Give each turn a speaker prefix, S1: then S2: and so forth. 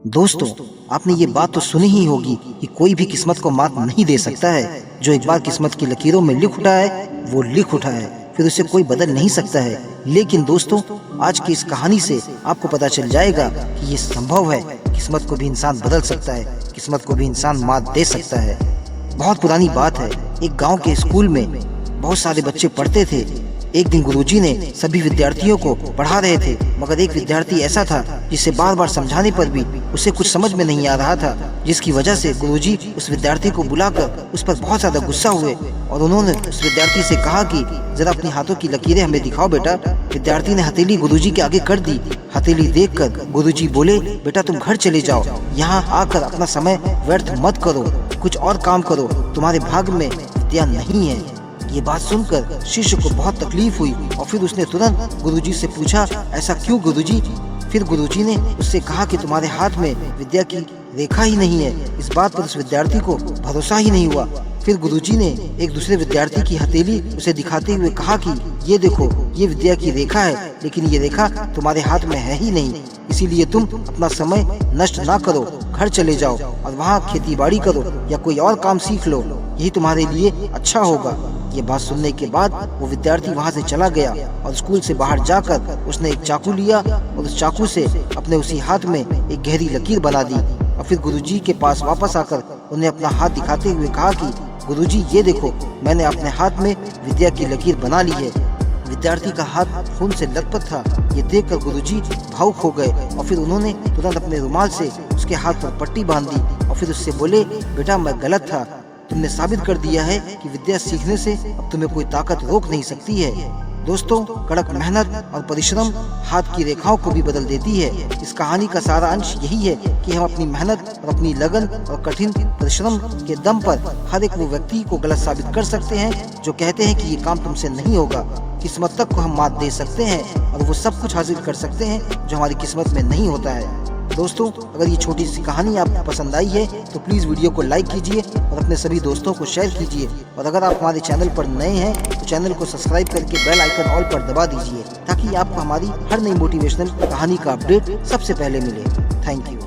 S1: दोस्तों, आपने ये बात तो सुनी ही होगी कि कोई भी किस्मत को मात नहीं दे सकता है। जो एक बार किस्मत की लकीरों में लिख उठा है वो लिख उठा है, फिर उसे कोई बदल नहीं सकता है। लेकिन दोस्तों, आज की इस कहानी से आपको पता चल जाएगा कि ये संभव है। किस्मत को भी इंसान बदल सकता है, किस्मत को भी इंसान मात दे सकता है। बहुत पुरानी बात है, एक गांव के स्कूल में बहुत सारे बच्चे पढ़ते थे। एक दिन गुरुजी ने सभी विद्यार्थियों को पढ़ा रहे थे, मगर एक विद्यार्थी ऐसा था जिसे बार बार समझाने पर भी उसे कुछ समझ में नहीं आ रहा था, जिसकी वजह से गुरुजी उस विद्यार्थी को बुलाकर उस पर बहुत ज्यादा गुस्सा हुए और उन्होंने उस विद्यार्थी से कहा कि जरा अपने हाथों की लकीरें हमें दिखाओ बेटा। विद्यार्थी ने हथेली गुरुजी के आगे कर दी। हथेली देखकर गुरुजी बोले, बेटा तुम घर चले जाओ, यहाँ आकर अपना समय व्यर्थ मत करो, कुछ और काम करो, तुम्हारे भाग्य में विद्या नहीं है। ये बात सुनकर शिष्य को बहुत तकलीफ हुई और फिर उसने तुरंत गुरुजी से पूछा, ऐसा क्यों गुरुजी? फिर गुरुजी ने उससे कहा कि तुम्हारे हाथ में विद्या की रेखा ही नहीं है। इस बात पर उस विद्यार्थी को भरोसा ही नहीं हुआ। फिर गुरुजी ने एक दूसरे विद्यार्थी की हथेली उसे दिखाते हुए कहा कि ये देखो, ये विद्या की रेखा है, लेकिन ये रेखा तुम्हारे हाथ में है ही नहीं, इसीलिए तुम अपना समय नष्ट ना करो, घर चले जाओ और वहाँ खेती बाड़ी करो या कोई और काम सीख लो, यही तुम्हारे लिए अच्छा होगा। ये बात सुनने के बाद वो विद्यार्थी वहाँ से चला गया और स्कूल से बाहर जाकर उसने एक चाकू लिया और उस चाकू से अपने उसी हाथ में एक गहरी लकीर बना दी और फिर गुरुजी के पास वापस आकर उन्हें अपना हाथ दिखाते हुए कहा कि गुरुजी ये देखो, मैंने अपने हाथ में विद्या की लकीर बना ली है। विद्यार्थी का हाथ खून से लथपथ था। ये देखकर गुरुजी भावुक हो गए और फिर उन्होंने तुरंत अपने रुमाल से उसके हाथ पर पट्टी बांध दी और फिर उससे बोले, बेटा मैं गलत था, तुमने साबित कर दिया है कि विद्या सीखने से अब तुम्हें कोई ताकत रोक नहीं सकती है। दोस्तों, कड़क मेहनत और परिश्रम हाथ की रेखाओं को भी बदल देती है। इस कहानी का सारा अंश यही है कि हम अपनी मेहनत और अपनी लगन और कठिन परिश्रम के दम पर हर एक वो व्यक्ति को गलत साबित कर सकते हैं जो कहते हैं कि ये काम तुमसे नहीं होगा। किस्मत तक को हम मात दे सकते हैं और वो सब कुछ हासिल कर सकते हैं जो हमारी किस्मत में नहीं होता है। दोस्तों, अगर ये छोटी सी कहानी आपको पसंद आई है तो प्लीज़ वीडियो को लाइक कीजिए और अपने सभी दोस्तों को शेयर कीजिए। और अगर आप हमारे चैनल पर नए हैं तो चैनल को सब्सक्राइब करके बेल आइकन ऑल पर दबा दीजिए ताकि आपको हमारी हर नई मोटिवेशनल कहानी का अपडेट सबसे पहले मिले। Thank you.